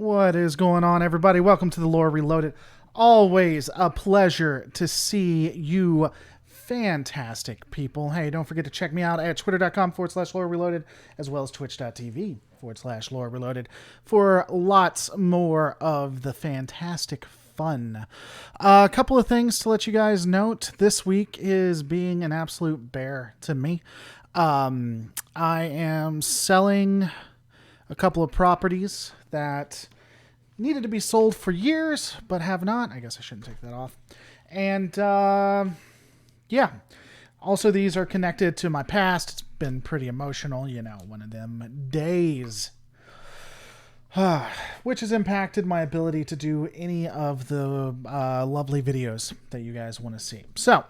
What is going on, everybody? Welcome to the Lore Reloaded. Always a pleasure to see you fantastic people. Hey, don't forget to check me out at twitter.com/Lore Reloaded, as well as twitch.tv/Lore Reloaded for lots more of the fantastic fun. A couple of things to let you guys note. This week is being an absolute bear to me. I am selling a couple of properties that needed to be sold for years, but have not. I guess I shouldn't take that off. And, yeah. Also, these are connected to my past. It's been pretty emotional, you know, one of them days. Which has impacted my ability to do any of the lovely videos that you guys want to see. So,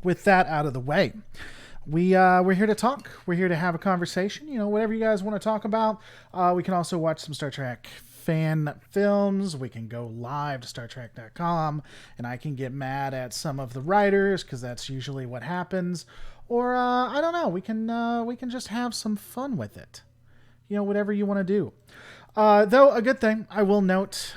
with that out of the way, we're here to talk. We're here to have a conversation. You know, whatever you guys want to talk about. We can also watch some Star Trek fan films. We can go live to StarTrke.com, and I can get mad at some of the writers because that's usually what happens. Or I don't know. We can just have some fun with it. You know, whatever you want to do. Though a good thing I will note.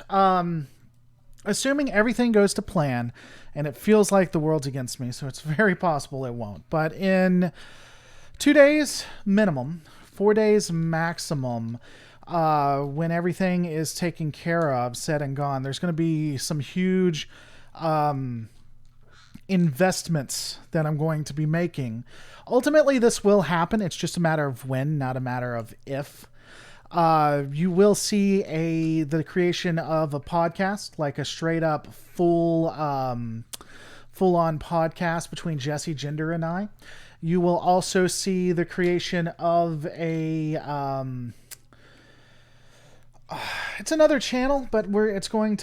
Assuming everything goes to plan, and it feels like the world's against me, so it's very possible it won't. But in 2 days minimum, 4 days maximum, when everything is taken care of, said and gone, there's going to be some huge investments that I'm going to be making. Ultimately, this will happen. It's just a matter of when, not a matter of if. You will see the creation of a podcast, like a straight up full on podcast between Jesse Gender and I. You will also see the creation of it's another channel, but I'm going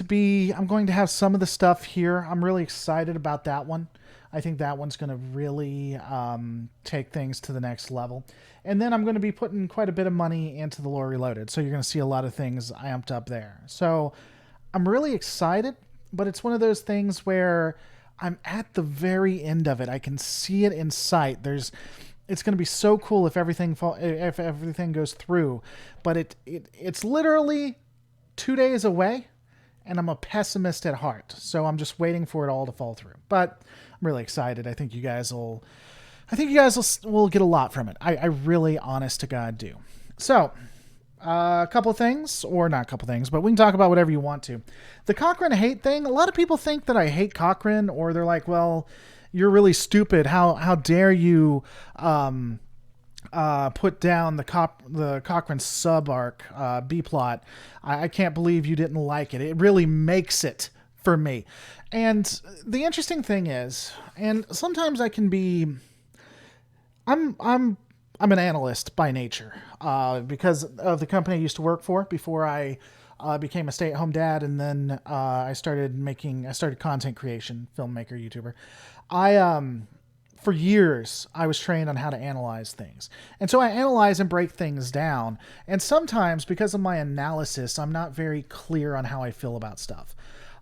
to have some of the stuff here. I'm really excited about that one. I think that one's going to really take things to the next level. And then I'm going to be putting quite a bit of money into the Lore Reloaded. So you're going to see a lot of things amped up there. So I'm really excited, but it's one of those things where I'm at the very end of it. I can see it in sight. It's going to be so cool if everything goes through. But it's literally 2 days away, and I'm a pessimist at heart. So I'm just waiting for it all to fall through. But I'm really excited. I think you guys will get a lot from it. I really, honest to God, do. So, a couple of things, or not a couple of things, but we can talk about whatever you want to. The Cochrane hate thing, a lot of people think that I hate Cochrane, or they're like, well, you're really stupid. How dare you put down the Cochrane sub-arc B-plot. I can't believe you didn't like it. It really makes it for me. And the interesting thing is, and sometimes I can be... I'm an analyst by nature because of the company I used to work for before I became a stay-at-home dad, and then I started content creation, filmmaker, YouTuber. For years I was trained on how to analyze things, and so I analyze and break things down. And sometimes, because of my analysis, I'm not very clear on how I feel about stuff.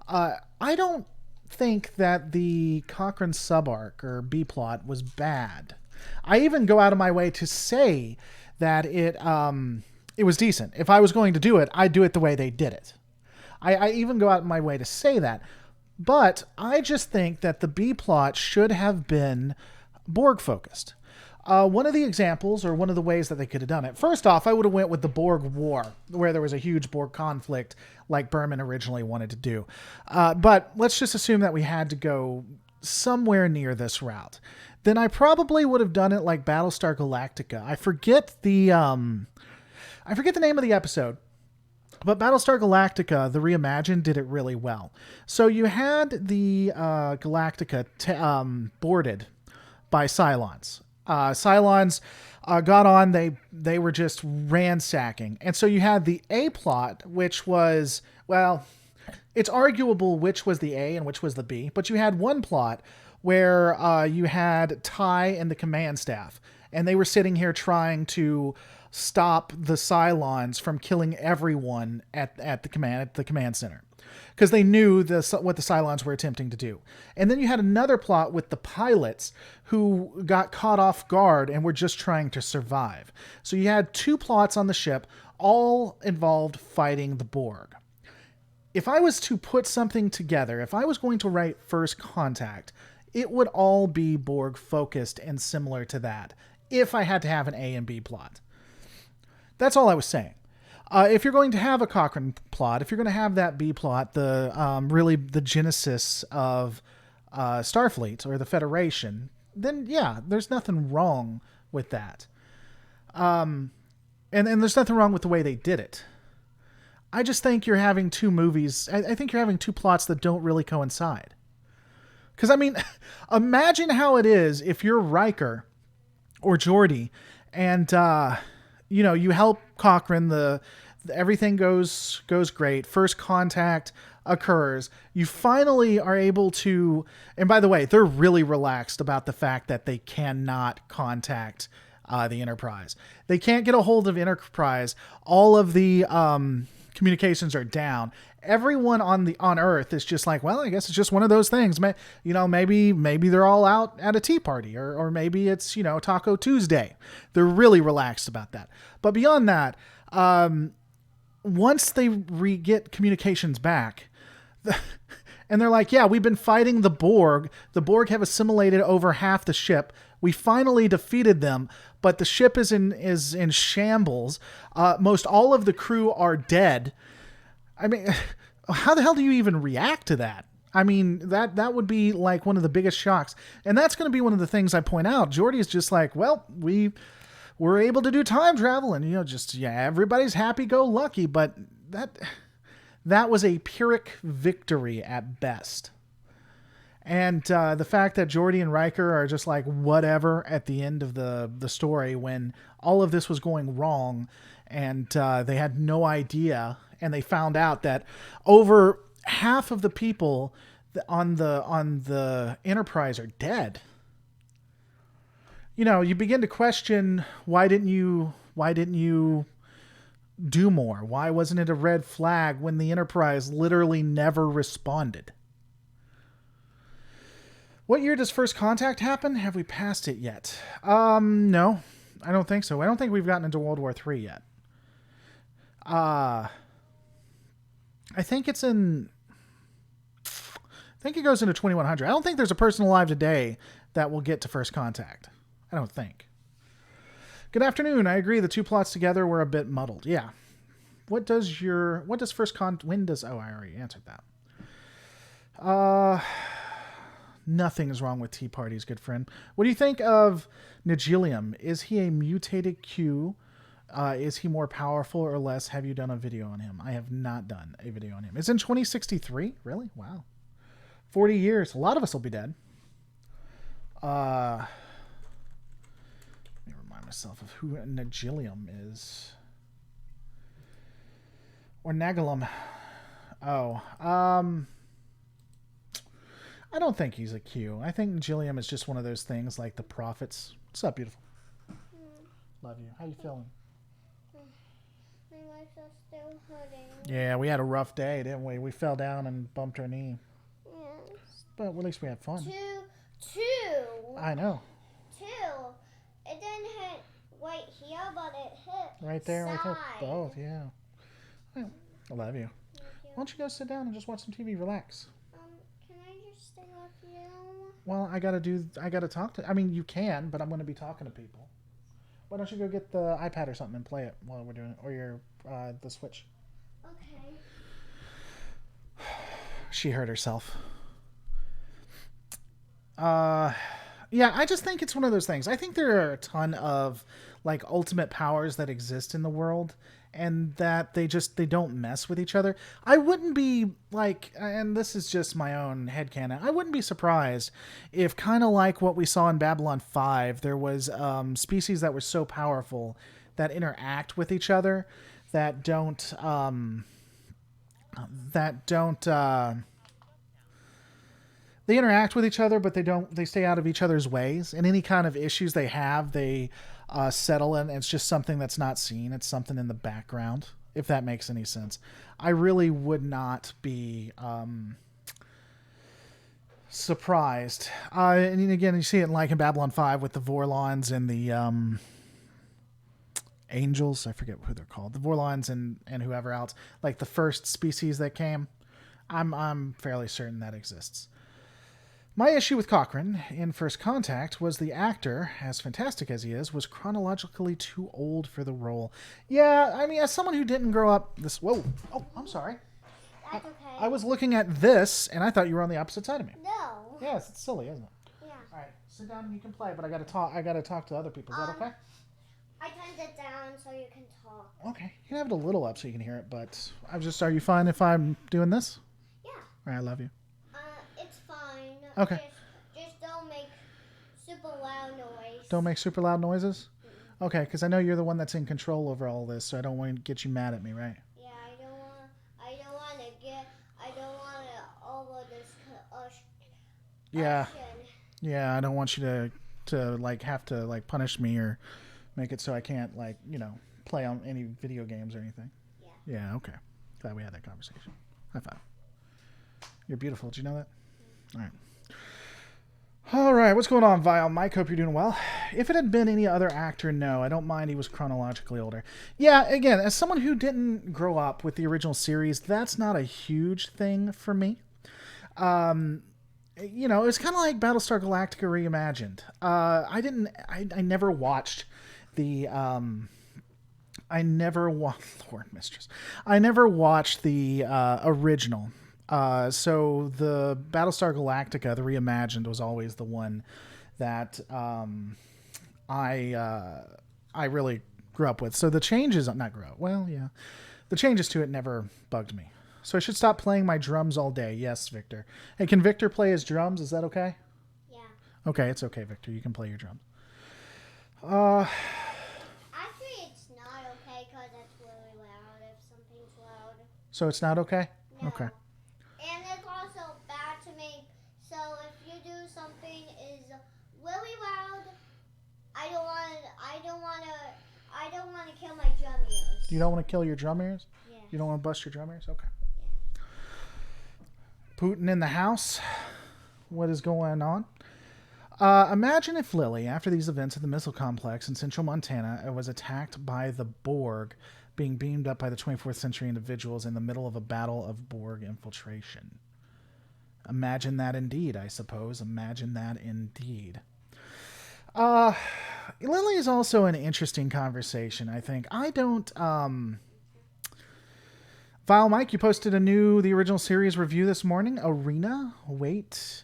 I don't think that the Cochrane sub-arc or B-plot was bad. I even go out of my way to say that it was decent. If I was going to do it, I'd do it the way they did it. I even go out of my way to say that. But I just think that the B-plot should have been Borg-focused. One of the examples, or one of the ways that they could have done it, first off, I would have went with the Borg War, where there was a huge Borg conflict like Berman originally wanted to do. But let's just assume that we had to go somewhere near this route. Then I probably would have done it like Battlestar Galactica. I forget the name of the episode, but Battlestar Galactica, the reimagined, did it really well. So you had the Galactica boarded by Cylons. Cylons got on, they were just ransacking. And so you had the A plot, which was, well, it's arguable which was the A and which was the B, but you had one plot where you had Ty and the command staff, and they were sitting here trying to stop the Cylons from killing everyone at the command center, because they knew what the Cylons were attempting to do. And then you had another plot with the pilots who got caught off guard and were just trying to survive. So you had two plots on the ship, all involved fighting the Borg. If I was to put something together, if I was going to write First Contact, it would all be Borg focused and similar to that, if I had to have an A and B plot. That's all I was saying. If you're going to have a Cochrane plot, if you're going to have that B plot, really the genesis of Starfleet or the Federation, then yeah, there's nothing wrong with that. And there's nothing wrong with the way they did it. I just think you're having two movies. I think you're having two plots that don't really coincide. Because, I mean, imagine how it is if you're Riker or Geordi and, you help Cochrane, everything goes great. First contact occurs. You finally are able to, and by the way, they're really relaxed about the fact that they cannot contact the Enterprise. They can't get a hold of Enterprise. All of the communications are down. Everyone on Earth is just like, well, I guess it's just one of those things. Maybe they're all out at a tea party, or maybe it's, Taco Tuesday. They're really relaxed about that. But beyond that, once they get communications back, and they're like, yeah, we've been fighting the Borg. The Borg have assimilated over half the ship. We finally defeated them, but the ship is in shambles. Most all of the crew are dead. I mean, how the hell do you even react to that? I mean, that would be like one of the biggest shocks. And that's going to be one of the things I point out. Geordi is just like, well, we were able to do time travel, and everybody's happy-go-lucky, but that was a Pyrrhic victory at best. And the fact that Geordi and Riker are just like whatever at the end of the story, when all of this was going wrong, and they had no idea, and they found out that over half of the people on the Enterprise are dead. You begin to question, why didn't you do more? Why wasn't it a red flag when the Enterprise literally never responded? What year does First Contact happen? Have we passed it yet? No, I don't think so. I don't think we've gotten into World War III yet. I think it goes into 2100. I don't think there's a person alive today that will get to First Contact. I don't think. Good afternoon. I agree. The two plots together were a bit muddled. Yeah. When does I already answered that. Nothing is wrong with tea parties, good friend. What do you think of Nigilium? Is he a mutated Q? Is he more powerful or less? Have you done a video on him? I have not done a video on him. It's in 2063? Really? Wow. 40 years. A lot of us will be dead. Let me remind myself of who Nigilium is. Or Nagalum. Oh. I don't think he's a Q. I think Nigilium is just one of those things like the prophets. What's up, beautiful? Love you. How you feeling? My legs are still hurting. Yeah, we had a rough day, didn't we? We fell down and bumped our knee. Yes. But at least we had fun. Two. I know. It didn't hit right here, but it hit Right there, side. right there. Both, yeah. Well, I love you. Why don't you go sit down and just watch some TV? Relax. Can I just stay with you? Well, I gotta talk to. I mean, you can, but I'm going to be talking to people. Why don't you go get the iPad or something and play it while we're doing it, or the Switch? Okay. She hurt herself. Yeah, I just think it's one of those things. I think there are a ton of like ultimate powers that exist in the world, and that they don't mess with each other. I wouldn't be like, and this is just my own headcanon, I wouldn't be surprised if, kind of like what we saw in Babylon 5, there was species that were so powerful that interact with each other, that don't they interact with each other, but they stay out of each other's ways. And any kind of issues they have, they settle in. It's just something that's not seen. It's something in the background, if that makes any sense. I really would not be surprised. And again, you see it in Babylon 5 with the Vorlons and the Angels. I forget who they're called. The Vorlons and whoever else. Like the first species that came. I'm fairly certain that exists. My issue with Cochrane in First Contact was the actor, as fantastic as he is, was chronologically too old for the role. Yeah, I mean, as someone who didn't grow up this... Whoa. Oh, I'm sorry. That's okay. I was looking at this, and I thought you were on the opposite side of me. No. Yes, it's silly, isn't it? Yeah. All right, sit down and you can play, but I got to talk to other people. Is that okay? I turned it down so you can talk. Okay. You can have it a little up so you can hear it, but are you fine if I'm doing this? Yeah. All right, I love you. It's fine. Okay. Just don't make super loud noise. Don't make super loud noises? Okay, because I know you're the one that's in control over all this, so I don't want to get you mad at me, right? Yeah, I don't want to over this Yeah. Yeah, I don't want you to have to punish me or make it so I can't play on any video games or anything. Yeah. Yeah, okay. Glad we had that conversation. High five. You're beautiful. Did you know that? All right. All right, what's going on, Vile Mike? Hope you're doing well. If it had been any other actor, no, I don't mind he was chronologically older. Yeah, again, as someone who didn't grow up with the original series, that's not a huge thing for me. It's kind of like Battlestar Galactica reimagined. I never watched the, Lord Mistress. I never watched the original. So the Battlestar Galactica, the reimagined, was always the one that I really grew up with. So the changes, not grew up, well, yeah. The changes to it never bugged me. So I should stop playing my drums all day. Yes, Victor. Hey, can Victor play his drums? Is that okay? Yeah. Okay, it's okay, Victor. You can play your drums. Actually, it's not okay because it's really loud if something's loud. So it's not okay? No. Okay. And it's also bad to make. So if you do something is really loud, I don't want to kill my drum ears. You don't want to kill your drum ears? Yeah. You don't want to bust your drum ears? Okay. Yeah. Putin in the house. What is going on? Imagine if Lily, after these events at the missile complex in central Montana, was attacked by the Borg, being beamed up by the 24th century individuals in the middle of a battle of Borg infiltration. Imagine that indeed, I suppose. Imagine that indeed. Lily is also an interesting conversation, I think. I don't... Vile Mike, you posted the original series review this morning. Arena? Wait...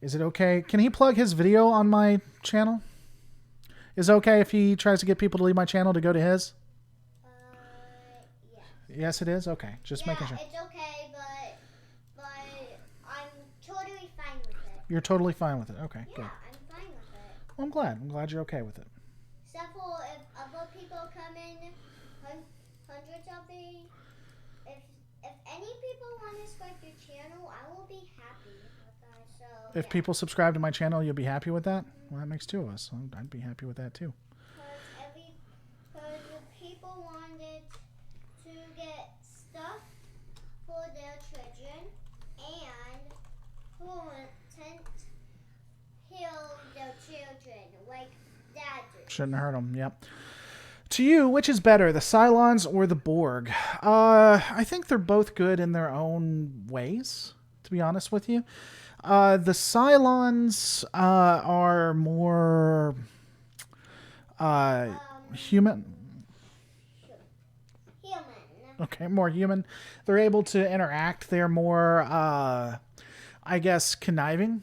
Is it okay? Can he plug his video on my channel? Is it okay if he tries to get people to leave my channel to go to his? Yeah. Yes, it is? Okay. Just making sure. It's okay, but I'm totally fine with it. You're totally fine with it. Okay, Yeah, good. I'm fine with it. Well, I'm glad. I'm glad you're okay with it. Except for if other people come in, hundreds of me, if any people want to subscribe to your channel, I will be happy with that. So If people subscribe to my channel, you'll be happy with that? Well, that makes two of us. I'd be happy with that too. Because people wanted to get stuff for their children and who want heal their children like that. Shouldn't have hurt them. Yep. To you, which is better, the Cylons or the Borg? I think they're both good in their own ways, to be honest with you. The Cylons are more human. Human. Okay, more human. They're able to interact. They're more, I guess, conniving.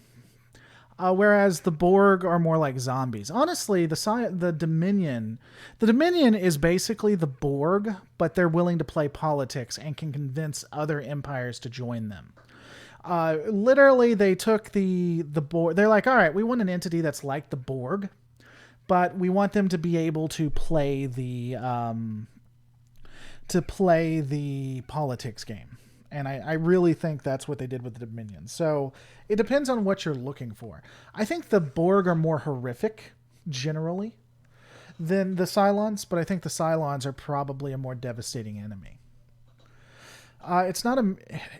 Whereas the Borg are more like zombies. Honestly, the Dominion is basically the Borg, but they're willing to play politics and can convince other empires to join them. Literally, they took the Borg. They're like, all right, we want an entity that's like the Borg, but we want them to be able to play the politics game. And I really think that's what they did with the Dominion. So it depends on what you're looking for. I think the Borg are more horrific, generally, than the Cylons, but I think the Cylons are probably a more devastating enemy. It's not.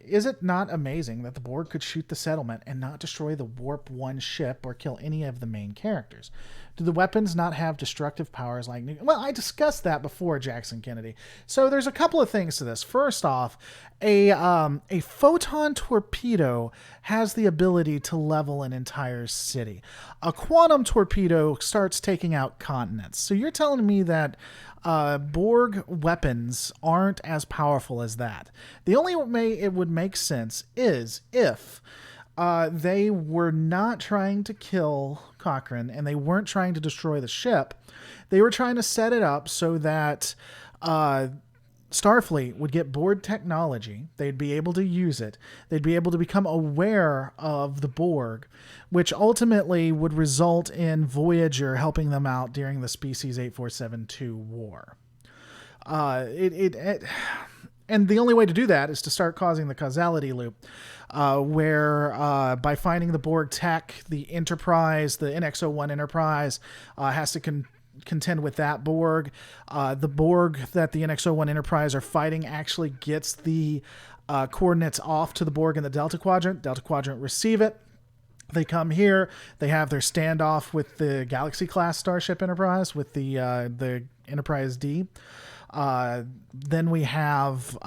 Is it not amazing that the Borg could shoot the settlement and not destroy the Warp 1 ship or kill any of the main characters? Do the weapons not have destructive powers like... Well, I discussed that before, Jackson Kennedy. So there's a couple of things to this. First off, a photon torpedo has the ability to level an entire city. A quantum torpedo starts taking out continents. So you're telling me that Borg weapons aren't as powerful as that. The only way it would make sense is if they were not trying to kill Cochrane and they weren't trying to destroy the ship. They were trying to set it up so that Starfleet would get Borg technology. They'd be able to use it. They'd be able to become aware of the Borg, which ultimately would result in Voyager helping them out during the Species 8472 war. And the only way to do that is to start causing the causality loop, where by finding the Borg tech, the Enterprise, the NX-01 Enterprise, has to contend with that Borg. The Borg that the NX-01 Enterprise are fighting actually gets the coordinates off to the Borg in the Delta Quadrant. Delta Quadrant receive it. They come here. They have their standoff with the Galaxy-class Starship Enterprise, with the Enterprise D. Then we have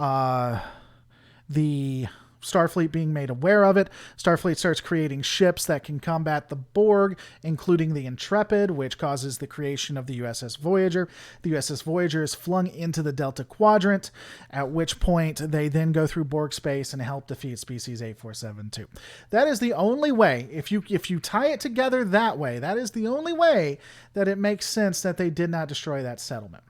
the Starfleet being made aware of it. Starfleet starts creating ships that can combat the Borg, including the Intrepid, which causes the creation of the USS Voyager. The USS Voyager is flung into the Delta Quadrant, at which point they then go through Borg space and help defeat Species 8472. That is the only way, if you tie it together that way, that is the only way that it makes sense that they did not destroy that settlement.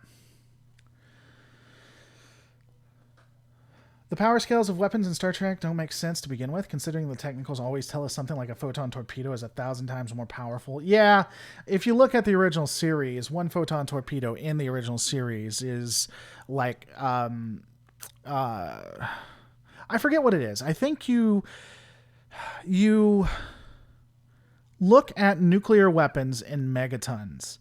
The power scales of weapons in Star Trek don't make sense to begin with, considering the technicals always tell us something like a photon torpedo is 1,000 times more powerful. Yeah, if you look at the original series, one photon torpedo in the original series is like... I forget what it is. I think you look at nuclear weapons in megatons.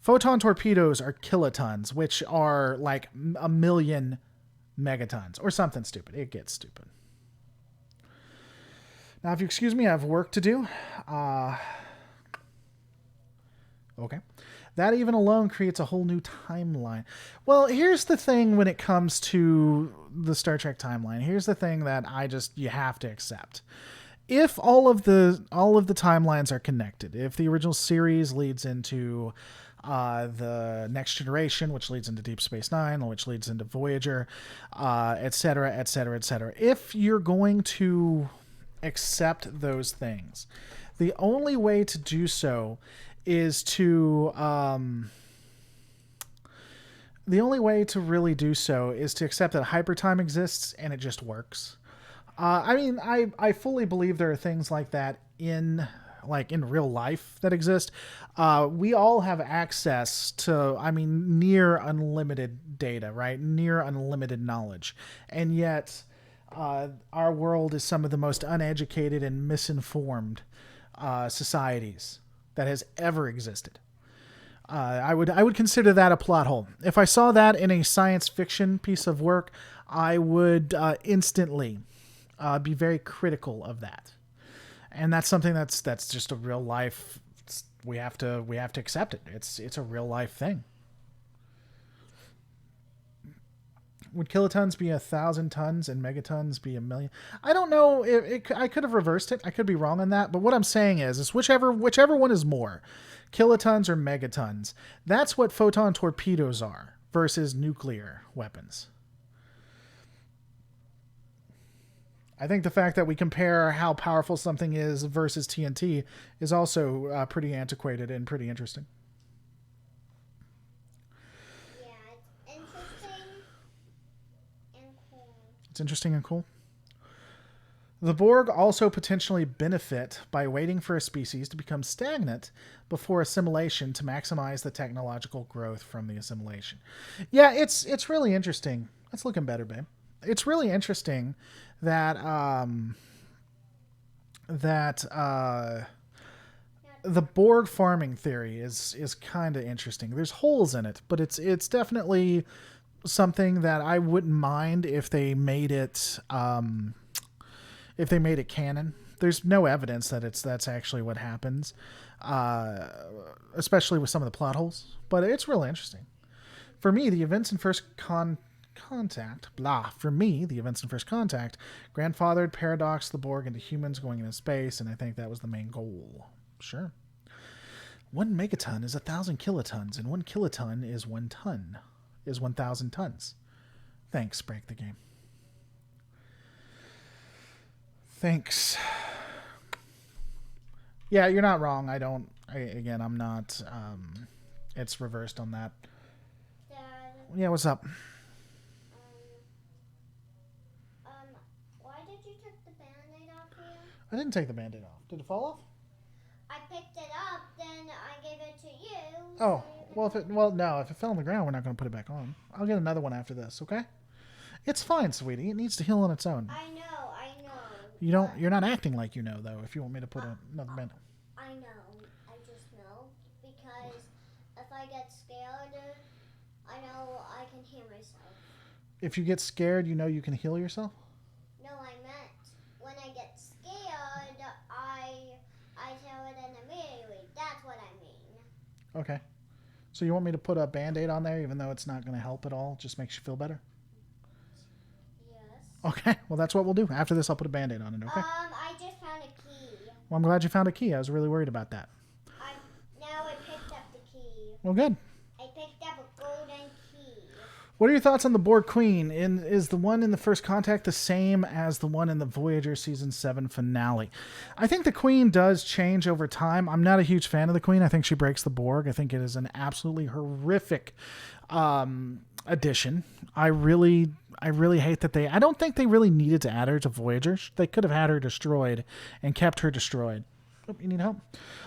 Photon torpedoes are kilotons, which are like a million megatons or something stupid. It gets stupid. Now, if you excuse me, I have work to do. Okay. That even alone creates a whole new timeline. Well, here's the thing when it comes to the Star Trek timeline. Here's the thing that you have to accept. If all of the timelines are connected, if the original series leads into the Next Generation, which leads into Deep Space Nine, which leads into Voyager, etc., etc., etc. If you're going to accept those things, the only way to do so is to accept that hypertime exists and it just works. I fully believe there are things like that in real life that exist. We all have access to, near unlimited data, right? Near unlimited knowledge. And yet, our world is some of the most uneducated and misinformed societies that has ever existed. I would consider that a plot hole. If I saw that in a science fiction piece of work, I would instantly be very critical of that. And that's something that's just a real life. We have to accept it. It's a real life thing. Would kilotons be 1,000 tons and megatons be 1,000,000? I don't know. I could have reversed it. I could be wrong on that. But what I'm saying is whichever one is more, kilotons or megatons, that's what photon torpedoes are versus nuclear weapons. I think the fact that we compare how powerful something is versus TNT is also pretty antiquated and pretty interesting. Yeah, it's interesting and cool. It's interesting and cool. The Borg also potentially benefit by waiting for a species to become stagnant before assimilation to maximize the technological growth from the assimilation. Yeah, it's really interesting. It's looking better, babe. it's really interesting that that the Borg farming theory is kind of interesting. There's holes in it, but it's definitely something that I wouldn't mind if they made it canon. There's no evidence that that's actually what happens, uh, especially with some of the plot holes. But it's really interesting. For me, the events in Contact, blah. For me, the events in First Contact grandfathered Paradox the Borg into humans going into space, and I think that was the main goal. Sure. 1 megaton is 1,000 kilotons, and 1 kiloton is 1 ton, is 1,000 tons. Thanks, Break the Game. Thanks. Yeah, you're not wrong. I'm not. It's reversed on that. Dad, Yeah, what's up? why did you take the Band-Aid off here? I didn't take the Band-Aid off. Did it fall off? I picked it up, then I gave it to you. Oh, so you well, no. If it fell on the ground, we're not going to put it back on. I'll get another one after this, okay? It's fine, sweetie. It needs to heal on its own. I know. You're not acting like you know, though. If you want me to put another Band-Aid. I know. I just know because if I get scared, I know I can heal myself. If you get scared, you know you can heal yourself? No, I meant when I get scared, I tell it in immediately. That's what I mean. Okay. So you want me to put a Band-Aid on there, even though it's not going to help at all? Just makes you feel better? Yes. Okay. Well, that's what we'll do. After this, I'll put a Band-Aid on it, okay? I just found a key. Well, I'm glad you found a key. I was really worried about that. Now I picked up the key. Well, good. I picked up a golden key. What are your thoughts on the Borg Queen? Is the one in the First Contact the same as the one in the Voyager Season 7 finale? I think the Queen does change over time. I'm not a huge fan of the Queen. I think she breaks the Borg. I think it is an absolutely horrific addition. I really hate that I don't think they really needed to add her to Voyager. They could have had her destroyed and kept her destroyed. Oh, you need help?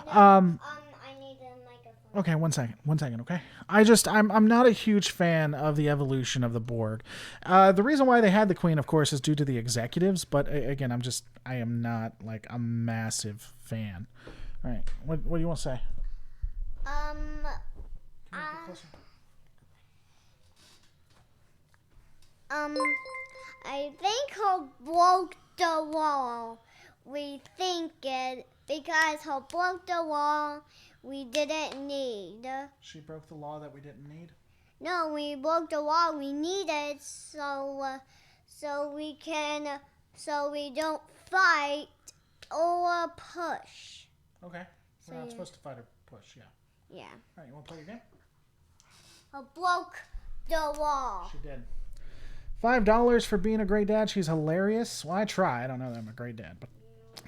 I need a microphone. Okay, one second, okay? I'm not a huge fan of the evolution of the Borg. The reason why they had the Queen, of course, is due to the executives, but again, I am not like a massive fan. All right, what do you want to say? I think her broke the wall. We think it because her broke the wall we didn't need. She broke the law that we didn't need? No, we broke the wall we needed so we don't fight or push. Okay. We're not supposed to fight or push, yeah. Yeah. All right, you want to play your game? Her broke the wall. She did. $5 for being a great dad. She's hilarious. Well, I try. I don't know that I'm a great dad,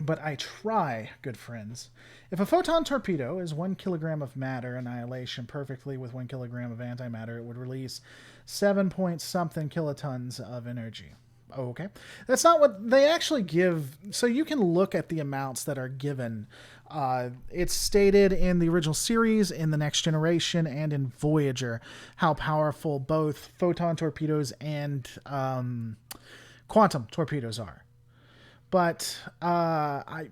but I try, good friends. If a photon torpedo is 1 kilogram of matter annihilation perfectly with 1 kilogram of antimatter, it would release 7 point something kilotons of energy. Okay. That's not what they actually give. So you can look at the amounts that are given. It's stated in the original series, in the Next Generation, and in Voyager how powerful both photon torpedoes and quantum torpedoes are. But I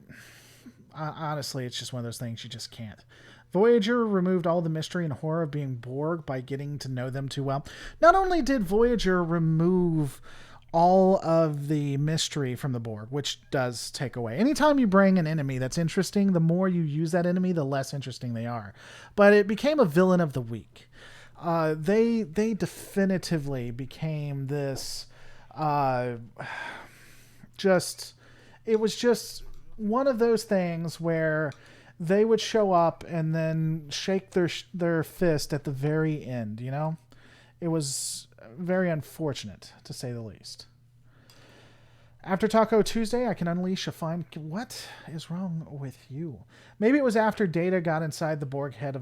honestly, it's just one of those things you just can't. Voyager removed all the mystery and horror of being Borg by getting to know them too well. Not only did Voyager remove all of the mystery from the Borg, which does take away. Anytime you bring an enemy that's interesting, the more you use that enemy, the less interesting they are. But it became a villain of the week. They definitively became this it was just one of those things where they would show up and then shake their fist at the very end, you know? It was very unfortunate, to say the least. After Taco Tuesday, I can unleash a fine... What is wrong with you? Maybe it was after Data got inside the Borg head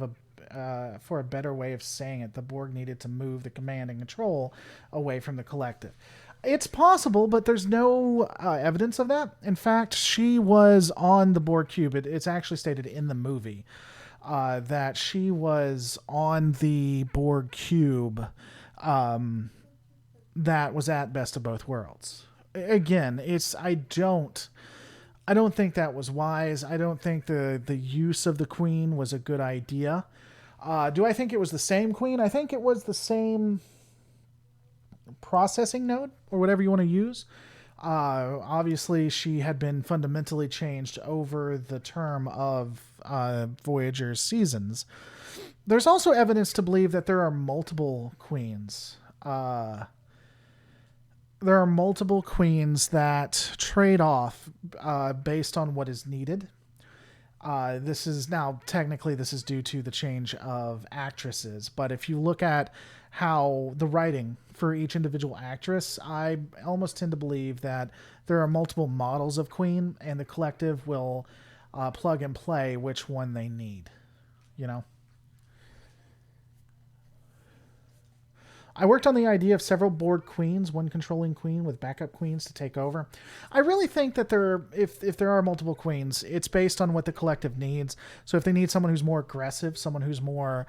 for a better way of saying it, the Borg needed to move the command and control away from the collective. It's possible, but there's no evidence of that. In fact, she was on the Borg cube. It's actually stated in the movie that she was on the Borg cube that was at best of both worlds. Again, I don't think that was wise. I don't think the use of the queen was a good idea. Do I think it was the same queen? I think it was the same processing node or whatever you want to use. Obviously, she had been fundamentally changed over the term of Voyager's seasons. There's also evidence to believe that there are multiple queens. There are multiple queens that trade off based on what is needed. This is due to the change of actresses. But if you look at how the writing for each individual actress, I almost tend to believe that there are multiple models of queen, and the collective will plug and play which one they need. You know? I worked on the idea of several Borg queens, one controlling queen with backup queens to take over. I really think that if there are multiple queens, it's based on what the collective needs. So if they need someone who's more aggressive, someone who's more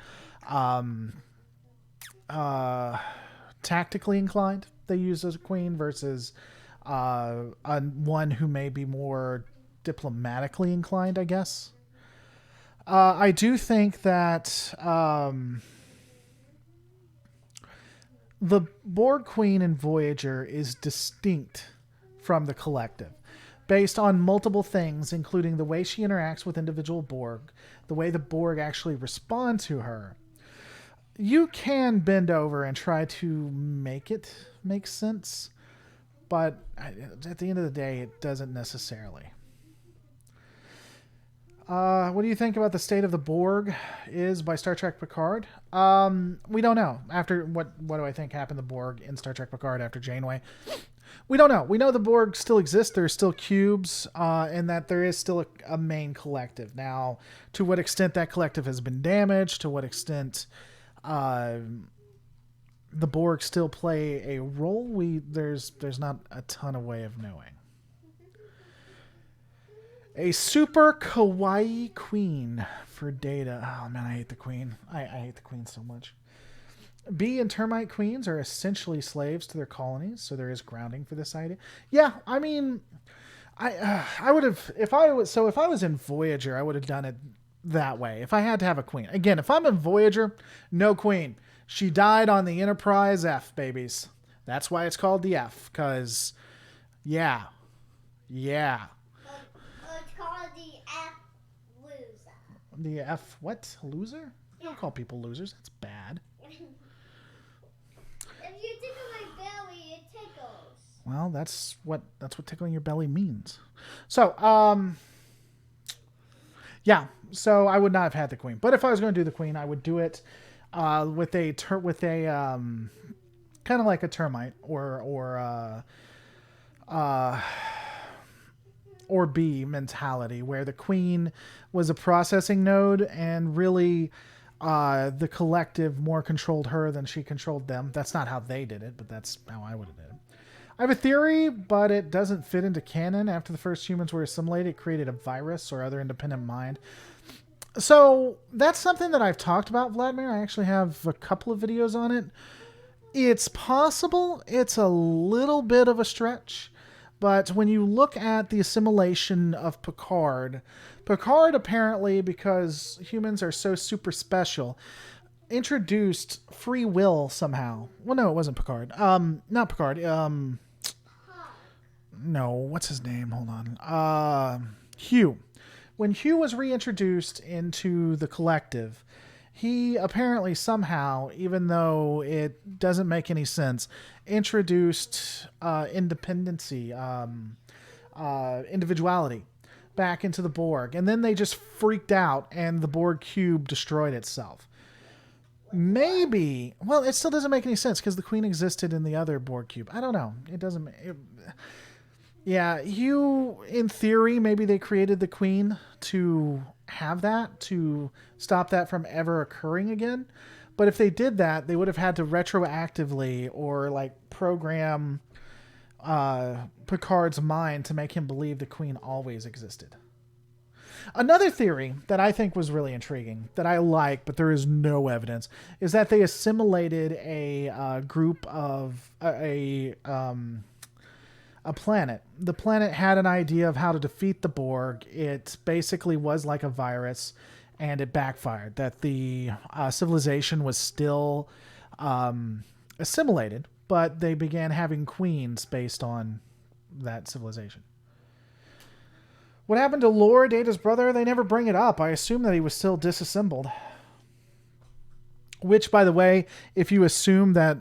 tactically inclined, they use as a queen versus one who may be more diplomatically inclined, I guess. I do think that the Borg Queen in Voyager is distinct from the collective, based on multiple things, including the way she interacts with individual Borg, the way the Borg actually respond to her. You can bend over and try to make it make sense, but at the end of the day, it doesn't necessarily. What do you think about the State of the Borg is by Star Trek Picard? We don't know. After what do I think happened to Borg in Star Trek Picard after Janeway? We don't know. We know the Borg still exist. There's still cubes, and that there is still a main collective. Now, to what extent that collective has been damaged, to what extent the Borg still play a role, there's not a ton of way of knowing. A super kawaii queen for Data. Oh man, I hate the queen. I hate the queen so much. Bee and termite queens are essentially slaves to their colonies, so there is grounding for this idea. Yeah, I mean, I would have if I was in Voyager, I would have done it that way. If I had to have a queen, again, if I'm in Voyager, no queen. She died on the Enterprise F, babies. That's why it's called the F, because yeah. The F what? Loser? You don't call people losers. That's bad. If you tickle my belly, it tickles. Well, that's what tickling your belly means. So, yeah. So I would not have had the queen. But if I was going to do the queen, I would do it with a kind of like a termite or B mentality, where the queen was a processing node and really the collective more controlled her than she controlled them. That's not how they did it, but that's how I would have did it. I have a theory, but it doesn't fit into canon. After the first humans were assimilated, it created a virus or other independent mind. So that's something that I've talked about, Vladimir. I actually have a couple of videos on it. It's possible. It's a little bit of a stretch. But when you look at the assimilation of Picard apparently, because humans are so super special, introduced free will somehow. Well, no, it wasn't Picard. Not Picard. No, what's his name? Hold on. Hugh. When Hugh was reintroduced into the collective, he apparently somehow, even though it doesn't make any sense, introduced individuality back into the Borg. And then they just freaked out and the Borg cube destroyed itself. Maybe, well, it still doesn't make any sense because the Queen existed in the other Borg cube. I don't know. It doesn't... Yeah, in theory, maybe they created the Queen to have that, to stop that from ever occurring again. But if they did that, they would have had to retroactively or like program Picard's mind to make him believe the Queen always existed. Another theory that I think was really intriguing, that I like, but there is no evidence, is that they assimilated a group of a planet. The planet had an idea of how to defeat the Borg. It basically was like a virus, and it backfired. That the civilization was still assimilated, but they began having queens based on that civilization. What happened to Lore, Data's brother? They never bring it up. I assume that he was still disassembled. Which, by the way, if you assume that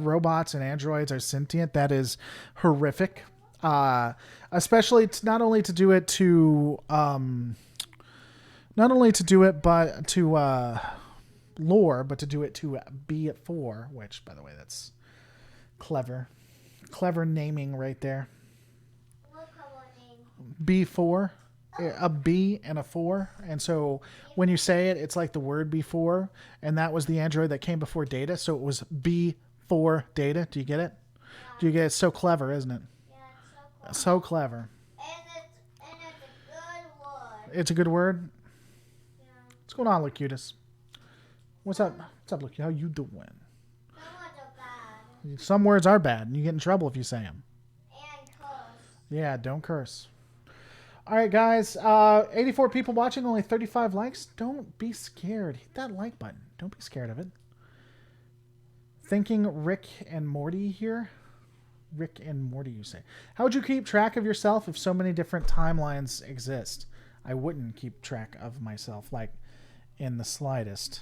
robots and androids are sentient, that is horrific. Especially not only to do it to but to Lore, but to do it to B4, which, by the way, that's clever naming right there. B4, a B and a 4, and so when you say it, it's like the word before, and that was the android that came before Data, so it was B4 Data. Do you get it? Yeah. Do you get it? It's so clever, isn't it? Yeah, it's so clever. And it's a good word. It's a good word? Yeah. What's going on, Locutus? What's up? What's up, Locutus? How you doing? Some words are bad. Some words are bad, and you get in trouble if you say them. And curse. Yeah, don't curse. All right, guys. 84 people watching, only 35 likes. Don't be scared. Hit that like button. Don't be scared of it. Thinking Rick and Morty here. Rick and Morty, you say. How would you keep track of yourself if so many different timelines exist? I wouldn't keep track of myself, like, in the slightest.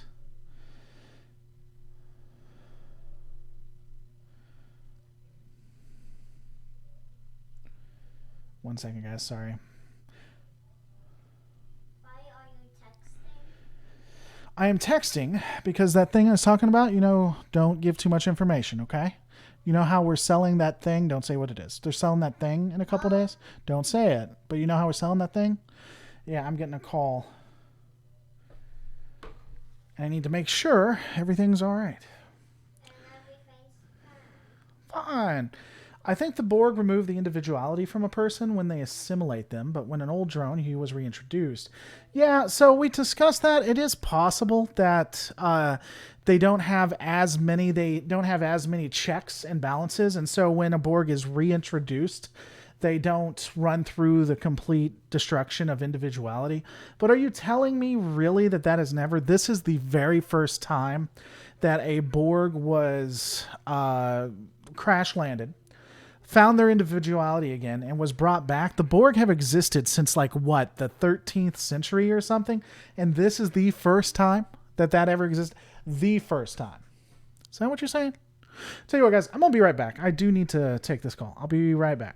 One second, guys. Sorry. I am texting because that thing I was talking about, don't give too much information, okay? You know how we're selling that thing? Don't say what it is. They're selling that thing in a couple days? Don't say it. But you know how we're selling that thing? Yeah, I'm getting a call. And I need to make sure everything's all right. And everything's fine. I think the Borg removed the individuality from a person when they assimilate them, but when an old drone, he was reintroduced. Yeah, so we discussed that. It is possible that they don't have as many checks and balances, and so when a Borg is reintroduced, they don't run through the complete destruction of individuality. But are you telling me really that is never... This is the very first time that a Borg was crash-landed, found their individuality again, and was brought back. The Borg have existed since, the 13th century or something, and this is the first time that ever exists. The first time. Is that what you're saying? Tell you what, guys, I'm going to be right back. I do need to take this call. I'll be right back.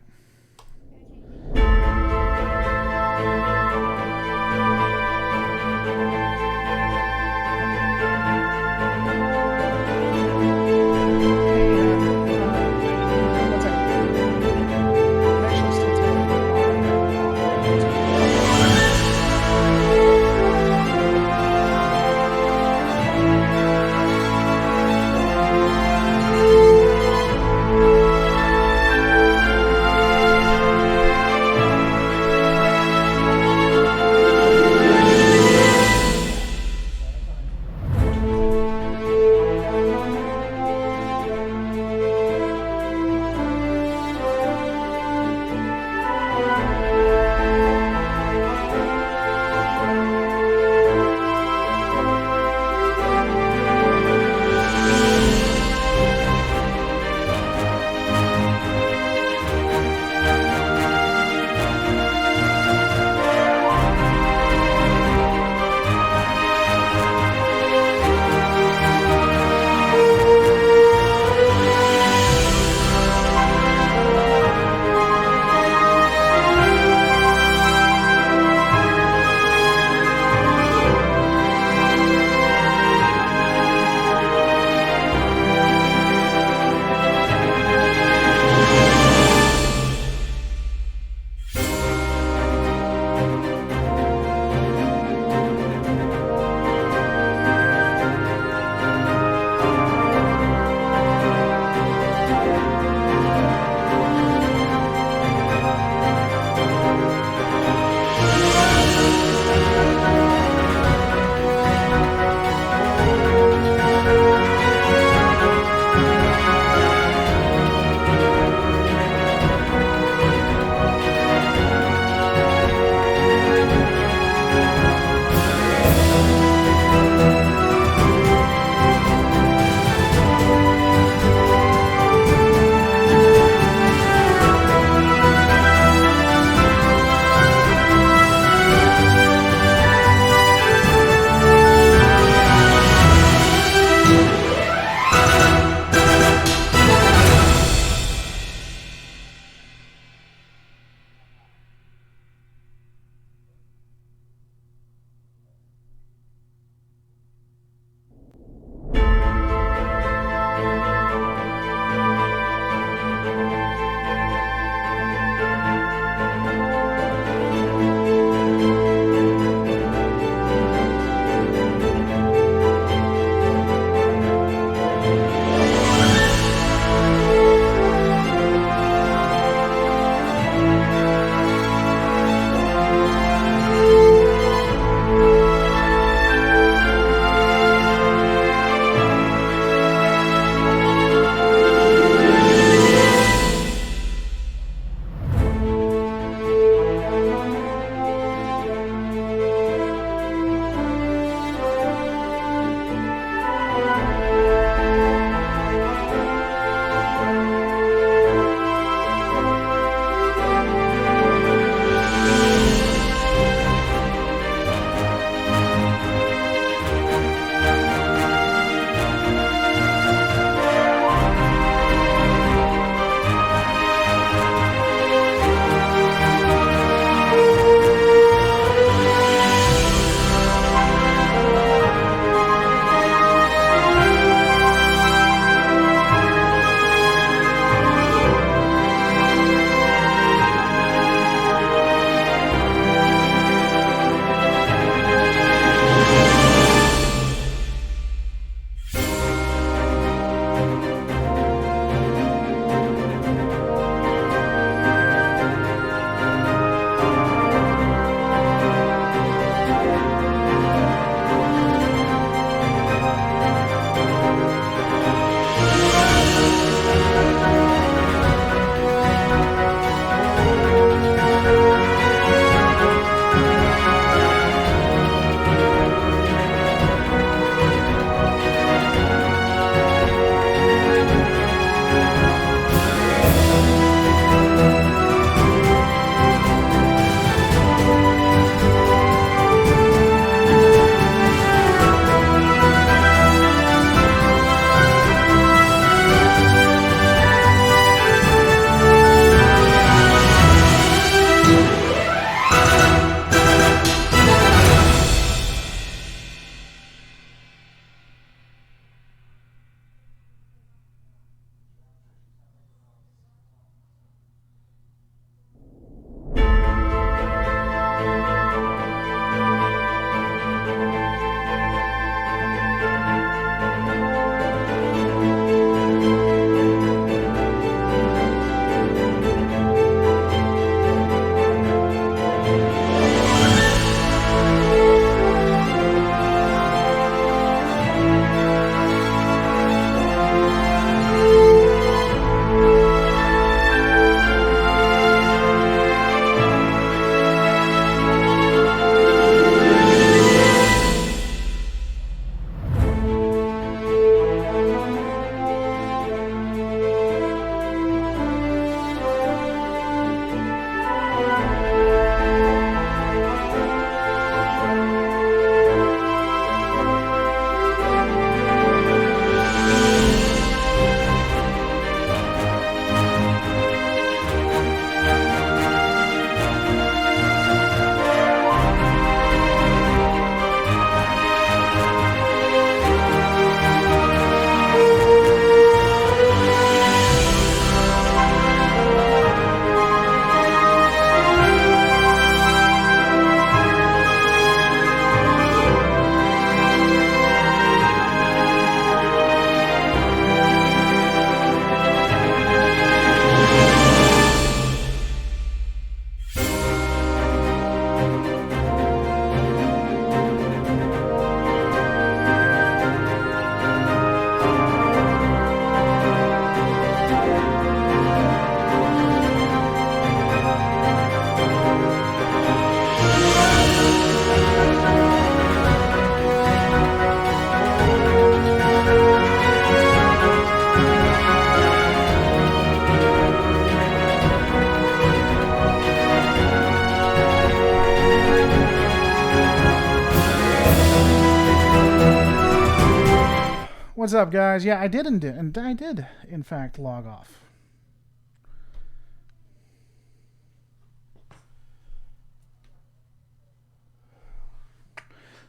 What's up, guys? Yeah, I did, and I did, in fact, log off.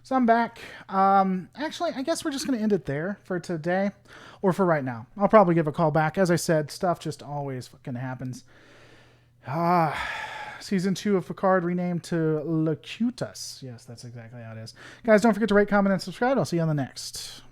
So I'm back. Actually, I guess we're just going to end it there for today, or for right now. I'll probably give a call back. As I said, stuff just always fucking happens. Season 2 of Picard renamed to Locutus. Yes, that's exactly how it is. Guys, don't forget to rate, comment, and subscribe. I'll see you on the next.